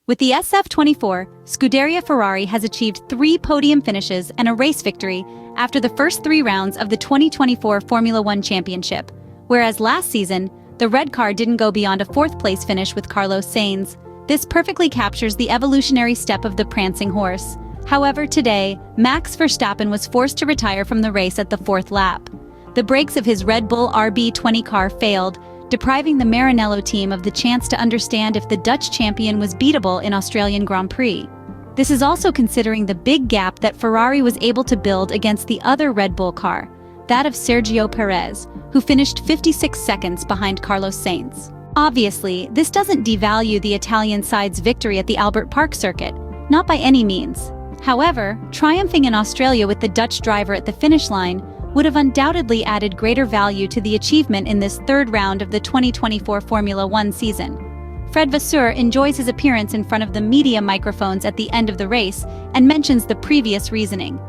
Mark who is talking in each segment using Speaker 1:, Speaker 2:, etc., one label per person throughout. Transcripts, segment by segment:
Speaker 1: With the SF24, Scuderia Ferrari has achieved 3 podium finishes and a race victory after the first 3 rounds of the 2024 Formula One Championship, whereas last season, the red car didn't go beyond a 4th-place finish with Carlos Sainz. This perfectly captures the evolutionary step of the Prancing Horse. However, today, Max Verstappen was forced to retire from the race at the 4th lap. The brakes of his Red Bull RB20 car failed, depriving the Maranello team of the chance to understand if the Dutch champion was beatable in Australian Grand Prix. This is also considering the big gap that Ferrari was able to build against the other Red Bull car, that of Sergio Perez, who finished 56 seconds behind Carlos Sainz. Obviously, this doesn't devalue the Italian side's victory at the Albert Park circuit, not by any means. However, triumphing in Australia with the Dutch driver at the finish line would have undoubtedly added greater value to the achievement in this 3rd round of the 2024 Formula One season. Vasseur enjoys his appearance in front of the media microphones at the end of the race and mentions the previous reasoning.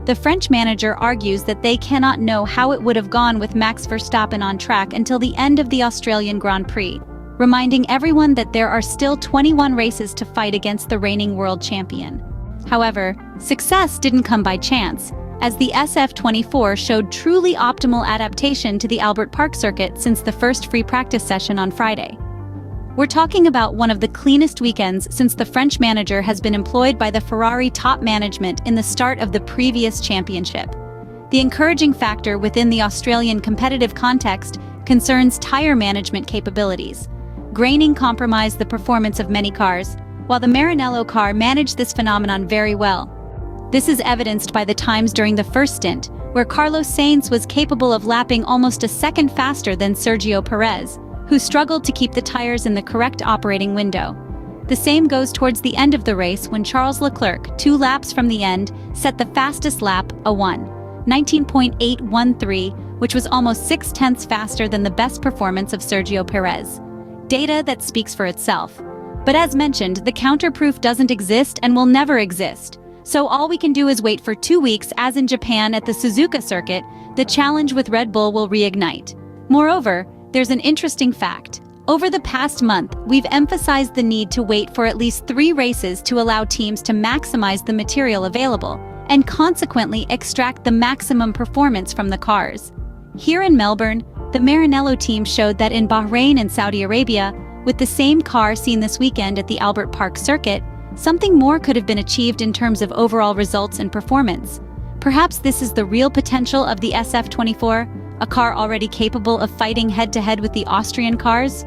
Speaker 1: The French manager argues that they cannot know how it would have gone with Max Verstappen on track until the end of the Australian Grand Prix, reminding everyone that there are still 21 races to fight against the reigning world champion. However, success didn't come by chance, as the SF24 showed truly optimal adaptation to the Albert Park circuit since the first free practice session on Friday. We're talking about one of the cleanest weekends since the French manager has been employed by the Ferrari top management in the start of the previous championship. The encouraging factor within the Australian competitive context concerns tire management capabilities. Graining compromised the performance of many cars, while the Maranello car managed this phenomenon very well. This is evidenced by the times during the first stint, where Carlos Sainz was capable of lapping almost a second faster than Sergio Perez, who struggled to keep the tires in the correct operating window. The same goes towards the end of the race when Charles Leclerc, 2 laps from the end, set the fastest lap, a 19.813, which was almost 6/10 faster than the best performance of Sergio Perez. Data that speaks for itself. But as mentioned, the counterproof doesn't exist and will never exist. So all we can do is wait for 2 weeks, as in Japan at the Suzuka circuit, the challenge with Red Bull will reignite. Moreover, there's an interesting fact. Over the past month, we've emphasized the need to wait for at least 3 races to allow teams to maximize the material available, and consequently extract the maximum performance from the cars. Here in Melbourne, the Maranello team showed that in Bahrain and Saudi Arabia, with the same car seen this weekend at the Albert Park circuit, something more could have been achieved in terms of overall results and performance. Perhaps this is the real potential of the SF24, a car already capable of fighting head-to-head with the Austrian cars?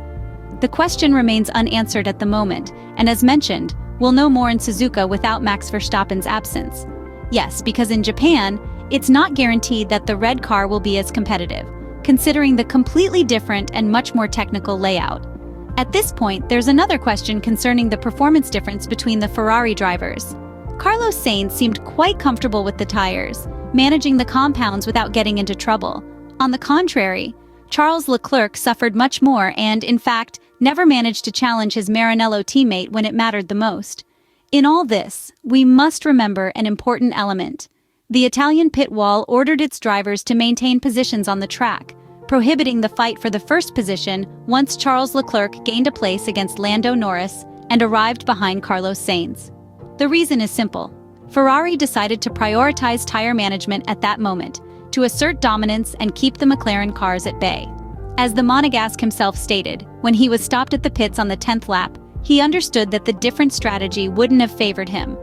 Speaker 1: The question remains unanswered at the moment, and as mentioned, we'll know more in Suzuka without Max Verstappen's absence. Yes, because in Japan, it's not guaranteed that the red car will be as competitive, considering the completely different and much more technical layout. At this point, there's another question concerning the performance difference between the Ferrari drivers. Carlos Sainz seemed quite comfortable with the tires, managing the compounds without getting into trouble. On the contrary, Charles Leclerc suffered much more and, in fact, never managed to challenge his Maranello teammate when it mattered the most. In all this, we must remember an important element. The Italian pit wall ordered its drivers to maintain positions on the track, prohibiting the fight for the first position once Charles Leclerc gained a place against Lando Norris and arrived behind Carlos Sainz. The reason is simple. Ferrari decided to prioritize tire management at that moment, to assert dominance and keep the McLaren cars at bay. As the Monegasque himself stated, when he was stopped at the pits on the 10th lap, he understood that the different strategy wouldn't have favored him.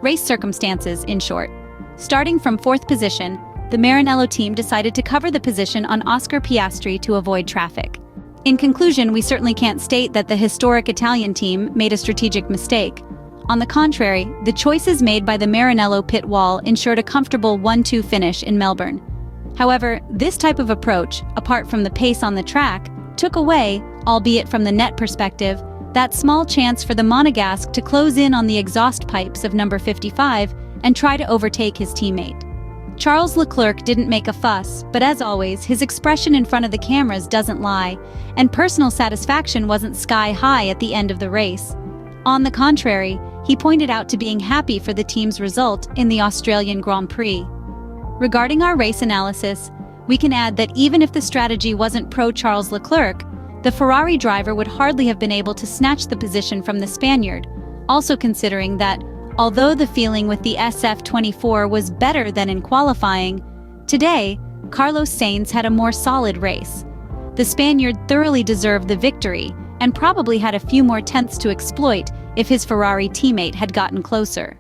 Speaker 1: Race circumstances, in short. Starting from 4th position, the Maranello team decided to cover the position on Oscar Piastri to avoid traffic. In conclusion, we certainly can't state that the historic Italian team made a strategic mistake. On the contrary, the choices made by the Maranello pit wall ensured a comfortable 1-2 finish in Melbourne. However, this type of approach, apart from the pace on the track, took away, albeit from the net perspective, that small chance for the Monegasque to close in on the exhaust pipes of number 55 and try to overtake his teammate. Charles Leclerc didn't make a fuss, but as always, his expression in front of the cameras doesn't lie, and personal satisfaction wasn't sky high at the end of the race. On the contrary, he pointed out to being happy for the team's result in the Australian Grand Prix. Regarding our race analysis, we can add that even if the strategy wasn't pro-Charles Leclerc, the Ferrari driver would hardly have been able to snatch the position from the Spaniard, Also considering that, although the feeling with the SF24 was better than in qualifying, today, Carlos Sainz had a more solid race. The Spaniard thoroughly deserved the victory and probably had a few more tenths to exploit if his Ferrari teammate had gotten closer.